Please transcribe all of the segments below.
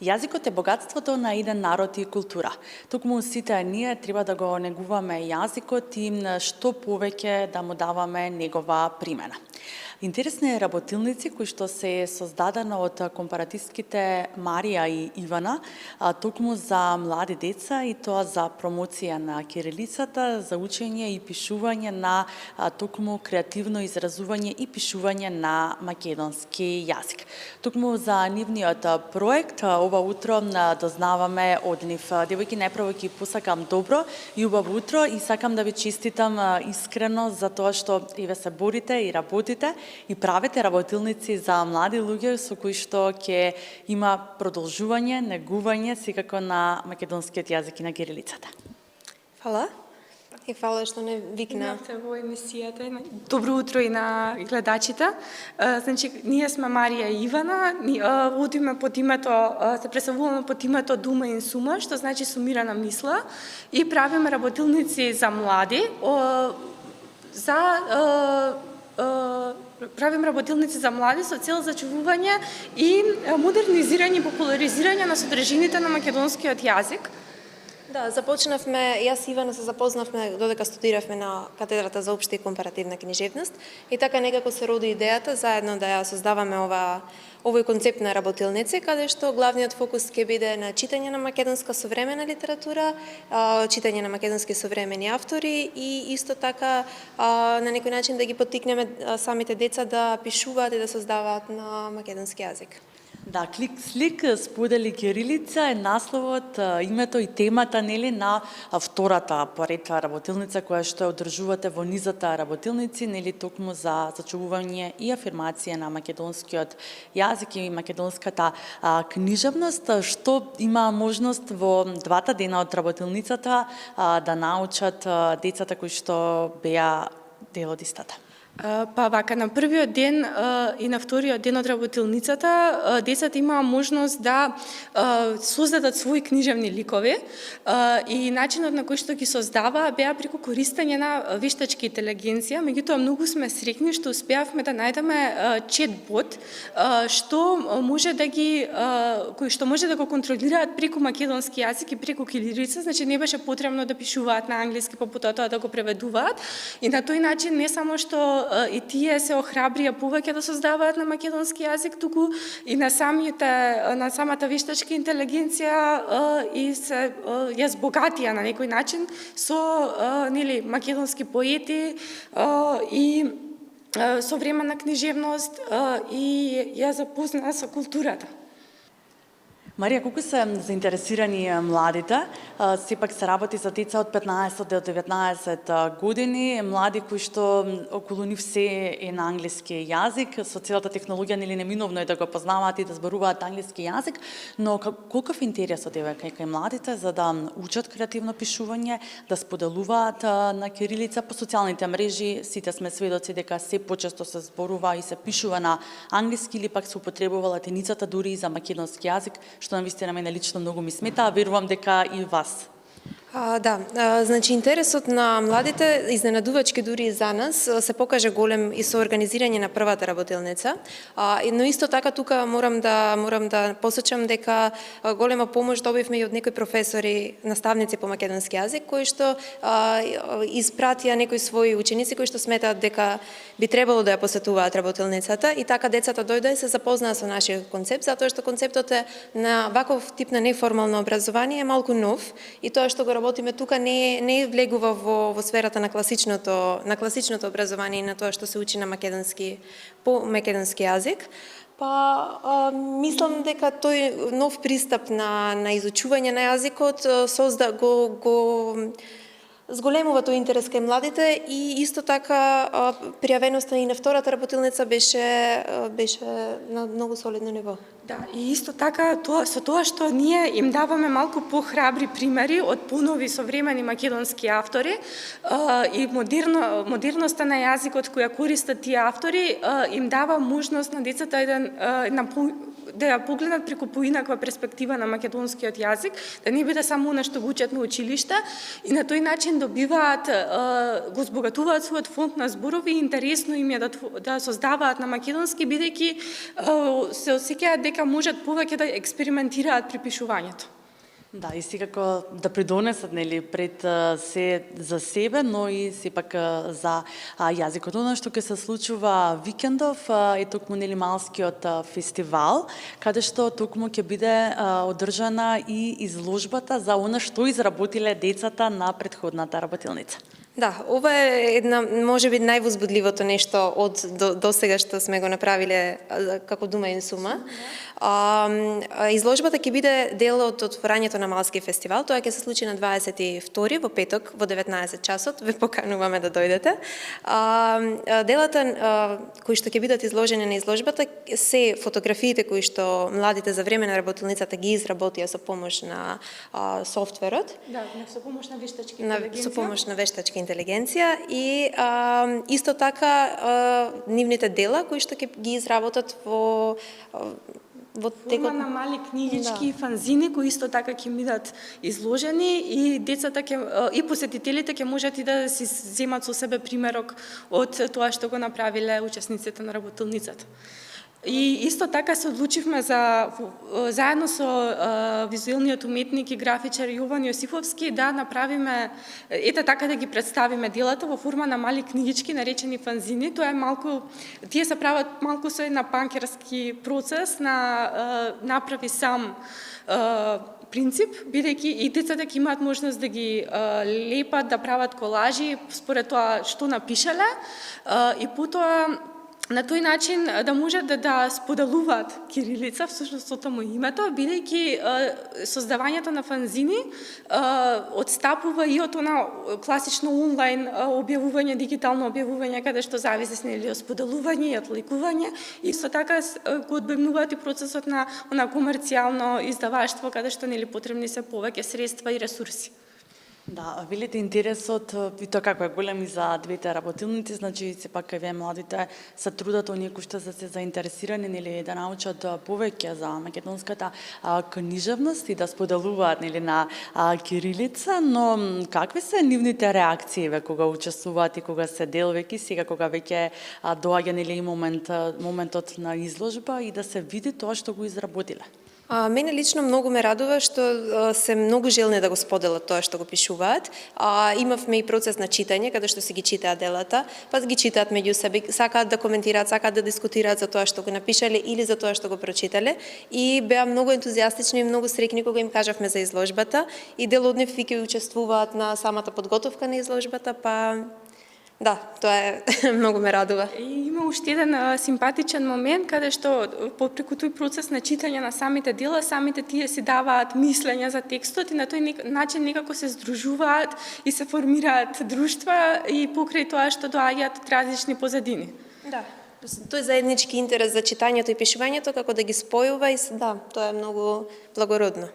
Јазикот е богатството на еден народ и култура. Токму сите ние треба да го негуваме јазикот и што повеќе да му даваме негова примена. Интересни работилници кои што се создадена од компаратистките Марија и Ивана, токму за млади деца и тоа за промоција на кирилицата, за учење и пишување на токму креативно изразување и пишување на македонски јазик. Токму за нивниот проект ова утро дознаваме од нив. Девојки, најпрво ќе посакам добро и убаво утро и сакам да ви честитам искрено за тоа што и ве се борите и работите и правите работилници за млади луѓе со кои што ќе има продолжување, негување секако на македонскиот јазик и на кирилицата. Фала. И фала што не викна во емисијата. Добро утро и на гледачите. Значи, ние сме Марија и Ивана, водиме под името, се представуваме под името Дума и Сума, што значи сумирана мисла, и правиме работилници за млади, правим работилници за млади со цел зачувување и модернизирање и популаризирање на содржините на македонскиот јазик. Да, започнавме, јас и Ивана се запознавме додека студиравме на катедрата за општа и компаративна книжевност и така некако се роди идејата заедно да ја создаваме овој концепт на работилници, каде што главниот фокус ќе биде на читање на македонска современа литература, читање на македонски современи автори и исто така на некој начин да ги поттикнеме самите деца да пишуваат и да создаваат на македонски јазик. Да, клик-слик сподели кирилица е насловот, името и темата нели на втората поред работилница која што ја одржувате во низата работилници, нели токму за зачувување и афирмација на македонскиот јазик и македонската книжевност, што има можност во двата дена од работилницата да научат децата кои што беа дел од истата. Па вака, на првиот ден и на вториот ден од работилницата, децата имаа можност да создадат своји книжевни ликови и начинот на кој што ги создаваа беа преку користење на вештачка интелигенција, меѓутоа многу сме среќни што успеавме да најдеме чет-бот што може да кој што може да го контролираат преку македонски јазик и преку кирилица, значи не беше потребно да пишуваат на англиски па потоа тоа да го преведуваат и на тој начин не само што и тие се охрабрија повеќе да создаваат на македонски јазик, туку и на самата вештачка интелигенција и се ја збогатија на некој начин со нели македонски поети и современа книжевност и ја запознаа со културата. Марија, колку се заинтересирани младите? Сепак се работи за деца од 15 до 19 години, млади кои што околу нив се е на англиски јазик, со целата технологија нели неминовно е да го познаваат и да зборуваат англиски јазик, но колков интересот е кај младите за да учат креативно пишување, да споделуваат на кирилица по социјалните мрежи, сите сме сведоци дека се почесто се зборува и се пишува на англиски или пак се употребува латиницата дури и за македонски јазик, што навистина мене лично многу ми смета, верувам дека и вас. Да, значи интересот на младите, изненадувачки дури и за нас, се покаже голем и со организирање на првата работилница, но исто така тука морам да посочам дека голема помош добивме и од некои професори, наставници по македонски јазик, кои што испратија некои своји ученици кои што сметаат дека би требало да ја посетуваат работилницата и така децата дојдоа и се запознаа со нашиот концепт, затоа што концептот е на ваков тип на неформално образование е малку нов и тоа што го работиме тука не влегува во сферата на класичното образование и на тоа што се учи на по македонски јазик. Па мислам дека тој нов пристап на изучување на јазикот го зголемува тој интерес кај младите и исто така пријавеноста и на втората работилница беше на многу солидно ниво. Да, и исто така со тоа што ние им даваме малку похрабри примери од понови современи македонски автори и модерноста на јазикот која користат тие автори им дава можност на децата да ја погледнат преку поинаква перспектива на македонскиот јазик, да не биде само она што го учат на училиште и на тој начин добиваат, го збогатуваат својот фонд на зборови и интересно им е да создаваат на македонски, бидејќи се осеќаат дека можат повеќе да експериментираат при пишувањето. Да, и секако да придонесат, нели, пред се за себе, но и сепак за јазикот. Оно што ќе се случува викендов е токму нели малскиот фестивал, каде што токму ќе биде одржана и изложбата за она што изработиле децата на претходната работилница. Да, ова е една, можеби највозбудливото нешто од до сега што сме го направиле како Дума и Сума. Изложбата ќе биде дел од отворањето на Малски фестивал. Тоа ќе се случи на 22 во петок во 19 часот. Ве покануваме да дојдете. Делата кои што ќе бидат изложени на изложбата се фотографиите кои што младите за време на работилницата ги изработија со помош на софтверот. Да, со помош на вештачка интелигенција. Со помош на вештачка интелигенција и исто така нивните дела кои што ќе ги изработат во форма на мали книгички и фанзини кои исто така ќе бидат изложени и децата и посетителите ќе можат и да си земат со себе примерок од тоа што го направиле учесниците на работилницата. И исто така се одлучивме заедно со визуелниот уметник и графичар Јован Јосифовски да направиме, така да ги представиме делата во форма на мали книгички наречени фанзини. Тоа е тие се прават малку со една панкерски процес на направи сам принцип, бидејќи и децата ќе имаат можност да ги лепат, да прават колажи според тоа што напишале и потоа на тој начин да можат да споделуваат кирилица, всушност со тоа името, бидејќи создавањето на фанзини одстапува и од она класично онлайн објавување, дигитално објавување, каде што зависи нели од споделување и од ликување. Исто така го одбегнуваат и процесот на комерцијално издаваштво, каде што нели потребни се повеќе средства и ресурси. Да, велите интересот и тоа како е голем и за двете работилници, значи сепак вие младите се трудат оние кои што се заинтересирани нели да научат повеќе за македонската книжевност и да споделуваат нели на кирилица, но какви се нивните реакции кога учествуваат и кога се дел сега кога веќе доаѓа нели и моментот на изложба и да се види тоа што го изработиле? Мене лично многу ме радува што се многу желни да го споделат тоа што го пишуваат. Имавме и процес на читање, каде што се ги читаат делата, па ги читаат меѓу себе, сакаат да коментираат, сакаат да дискутираат за тоа што го напишале или за тоа што го прочитале. И беа многу ентузијастични и многу среќни кога им кажавме за изложбата. И дел од нив веќе учествуваат на самата подготовка на изложбата, па да, тоа е многу ме радува. И има уште еден симпатичен момент каде што преку тој процес на читање на самите дела, самите тие си даваат мислења за текстот и на тој начин некако се здружуваат и се формираат друштва и покрај тоа што доаѓаат од различни позадини. Да. Тој заеднички интерес за читањето и пишувањето како да ги спојува и да, тоа е многу благородно.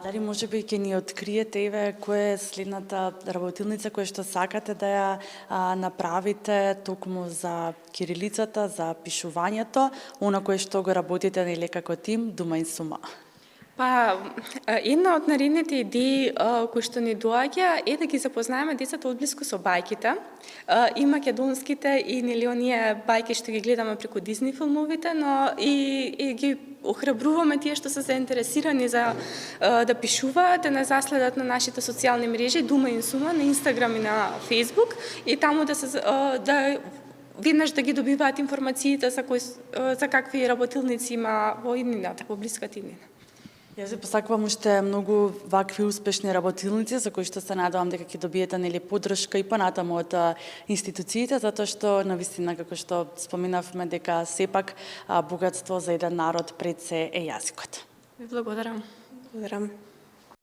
Дали можеби ќе ни откриете еве која е следната работилница која што сакате да ја направите токму за кирилицата, за пишувањето, она кое што го работите нели како тим Дума и Сума? Па, една од наредните идеи кои што ни доаѓа е да ги запознаеме децата одблиску со бајките, и македонските и нели оние бајки што ги гледаме преку Дизни филмовите, но и ги охрабруваме тие што се заинтересирани за да пишуваат, да не заследат на нашите социјални мрежи Дума и Сума на Инстаграм и на Фејсбук и таму да веднаш да ги добиваат информациите за какви работилници има во иднината, во блиската иднина. Јас ви посакувам уште многу вакви успешни работилници за кои што се надевам дека ќе добиете нели поддршка и понатаму од институциите, затоа што навистина како што споменавме дека сепак богатство за еден народ пред се е јазикот. Ви благодарам. Благодарам.